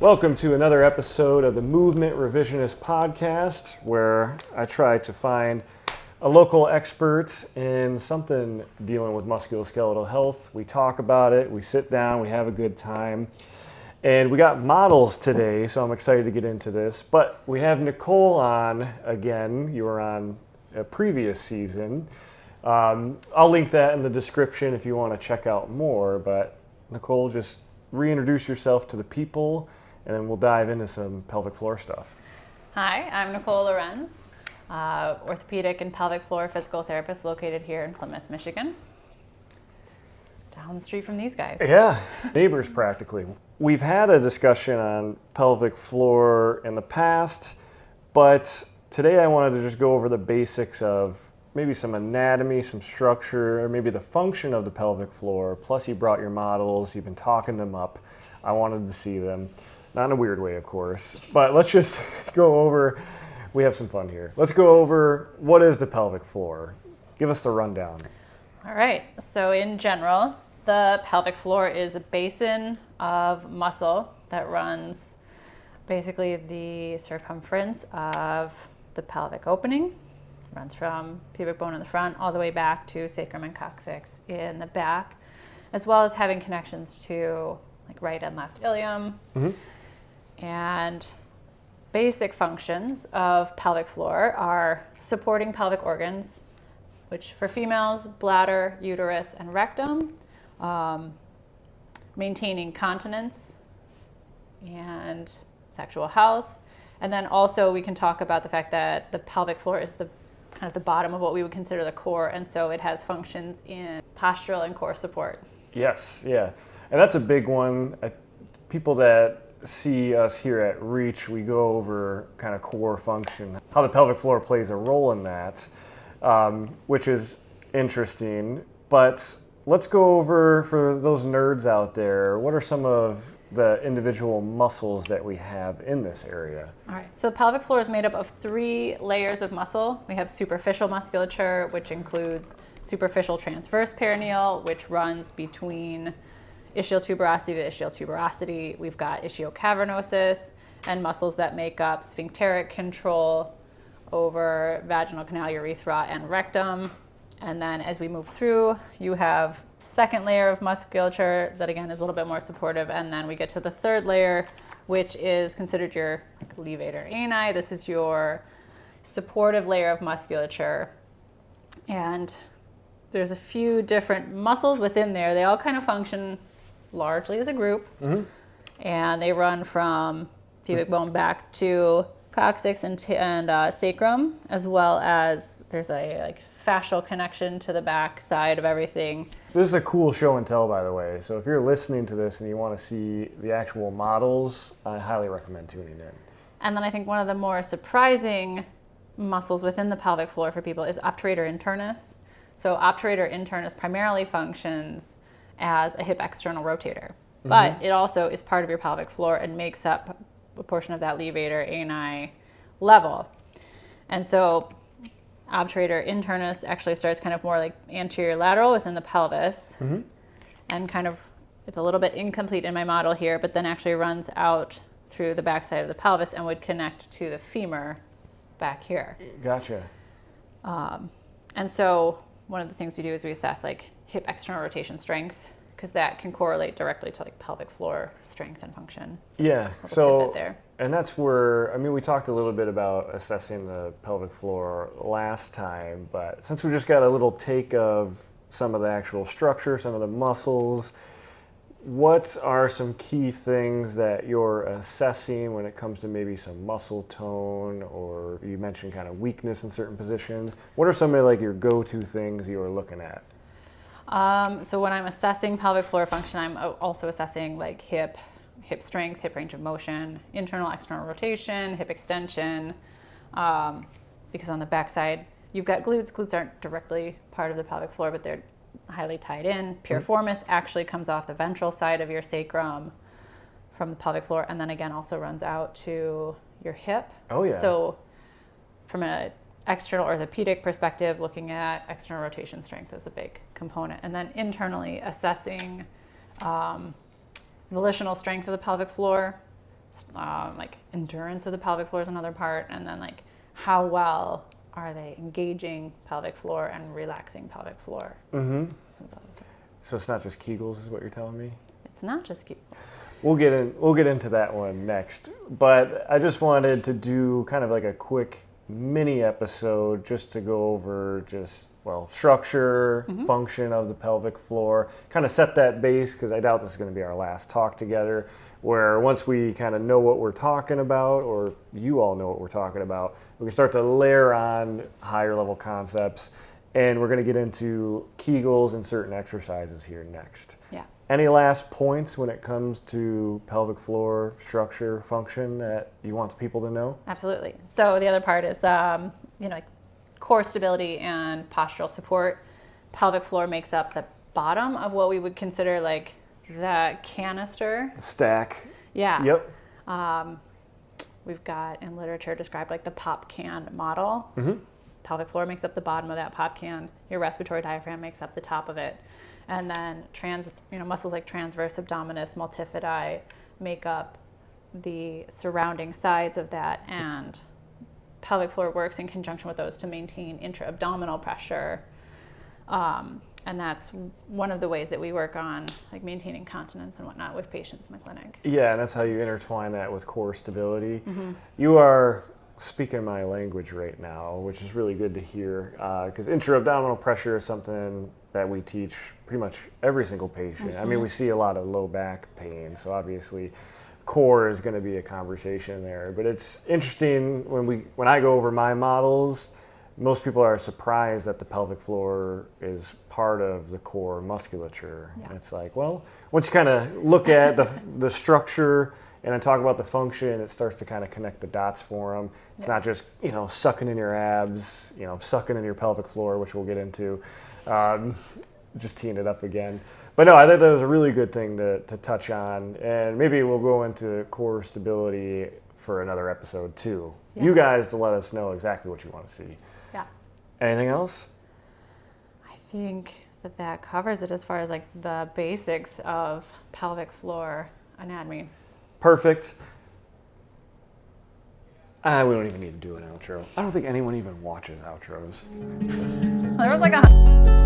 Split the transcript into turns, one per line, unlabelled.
Welcome to another episode of the Movement Revisionist Podcast, where I try to find a local expert in something dealing with musculoskeletal health. We talk about it, we sit down, we have a good time. And we got models today, so I'm excited to get into this. But we have Nicole on again. You were on a previous season. I'll link that in the description if you want to check out more. But Nicole, just reintroduce yourself to the people, and then we'll dive into some pelvic floor stuff.
Hi, I'm Nicole Lorenz, orthopedic and pelvic floor physical therapist located here in Plymouth, Michigan. Down the street from these guys.
Yeah, neighbors practically. We've had a discussion on pelvic floor in the past, but today I wanted to just go over the basics of maybe some anatomy, some structure, or maybe the function of the pelvic floor. Plus you brought your models, you've been talking them up. I wanted to see them. Not in a weird way, of course, but let's just go over, we have some fun here. Let's go over what is the pelvic floor. Give us the rundown.
All right, so in general, the pelvic floor is a basin of muscle that runs basically the circumference of the pelvic opening. Runs from pubic bone in the front all the way back to sacrum and coccyx in the back, as well as having connections to like right and left ilium. Mm-hmm. And basic functions of pelvic floor are supporting pelvic organs, which for females, bladder, uterus, and rectum, maintaining continence and sexual health. And then also we can talk about the fact that the pelvic floor is the kind of the bottom of what we would consider the core, and so it has functions in postural and core support.
Yes, yeah. And that's a big one. People that see us here at Reach, we go over kind of core function, how the pelvic floor plays a role in that, which is interesting. But let's go over, for those nerds out there, what are some of the individual muscles that we have in this area?
All right, so the pelvic floor is made up of 3 layers of muscle. We have superficial musculature, which includes superficial transverse perineal, which runs between ischial tuberosity to ischial tuberosity. We've got ischiocavernosus and muscles that make up sphincteric control over vaginal canal, urethra, and rectum. And then as we move through, you have second layer of musculature that again is a little bit more supportive, and then we get to the third layer, which is considered your levator ani. This is your supportive layer of musculature, and there's a few different muscles within there. They all kind of function largely as a group, mm-hmm. and they run from pubic bone back to coccyx and sacrum, as well as there's a fascial connection to the back side of everything.
This is a cool show and tell, by the way. So if you're listening to this and you want to see the actual models, I highly recommend tuning in.
And then I think one of the more surprising muscles within the pelvic floor for people is obturator internus. So obturator internus primarily functions as a hip external rotator, mm-hmm. but it also is part of your pelvic floor and makes up a portion of that levator ani level. And so obturator internus actually starts kind of more like anterior lateral within the pelvis, mm-hmm. and kind of, it's a little bit incomplete in my model here, but then actually runs out through the backside of the pelvis and would connect to the femur back here.
Gotcha.
And so one of the things we do is we assess like hip external rotation strength, because that can correlate directly to like pelvic floor strength and function.
Yeah, so, and that's where, I mean, we talked a little bit about assessing the pelvic floor last time, but since we just got a little take of some of the actual structure, some of the muscles, what are some key things that you're assessing when it comes to maybe some muscle tone, or you mentioned kind of weakness in certain positions? What are some of like your go-to things you're looking at?
So when I'm assessing pelvic floor function, I'm also assessing like hip strength, hip range of motion, internal, external rotation, hip extension, because on the backside, you've got glutes. Glutes aren't directly part of the pelvic floor, but they're highly tied in. Piriformis actually comes off the ventral side of your sacrum from the pelvic floor, and then again also runs out to your hip.
Oh yeah.
So from an external orthopedic perspective, looking at external rotation strength is a big component. And then internally assessing volitional strength of the pelvic floor, like endurance of the pelvic floor is another part, and then like how well are they engaging pelvic floor and relaxing pelvic floor.
Mm-hmm.
Some of those are.
So it's not just Kegels, is what you're telling me?
It's not just Kegels.
We'll get into that one next, but I just wanted to do kind of like a quick mini episode just to go over structure, function of the pelvic floor, kind of set that base, because I doubt this is going to be our last talk together, where once we kind of know what we're talking about, or you all know what we're talking about, we can start to layer on higher level concepts, and we're going to get into Kegels and certain exercises here next.
Yeah.
Any last points when it comes to pelvic floor structure, function that you want the people to know?
Absolutely. So the other part is, like core stability and postural support. Pelvic floor makes up the bottom of what we would consider like the canister.
The stack.
Yeah.
Yep.
We've got in literature described like the pop can model.
Mm-hmm.
Pelvic floor makes up the bottom of that pop can. Your respiratory diaphragm makes up the top of it. And then muscles like transverse abdominis, multifidi make up the surrounding sides of that, and pelvic floor works in conjunction with those to maintain intra-abdominal pressure. And that's one of the ways that we work on like maintaining continence and whatnot with patients in the clinic.
Yeah, and that's how you intertwine that with core stability.
Mm-hmm.
You are speaking my language right now, which is really good to hear, because intra-abdominal pressure is something that we teach pretty much every single patient.
Mm-hmm.
I mean, we see a lot of low back pain, so obviously core is going to be a conversation there. But it's interesting when I go over my models, most people are surprised that the pelvic floor is part of the core musculature.
Yeah.
And it's like, well, once you kind of look at the structure and then talk about the function, it starts to kind of connect the dots for them. It's not just, sucking in your abs, sucking in your pelvic floor, which we'll get into, just teeing it up again. But no, I think that was a really good thing to touch on. And maybe we'll go into core stability for another episode too.
Yeah.
You guys to let us know exactly what you want to see.
Yeah.
Anything else?
I think that covers it as far as like the basics of pelvic floor anatomy.
Perfect. We don't even need to do an outro. I don't think anyone even watches outros.
There was like a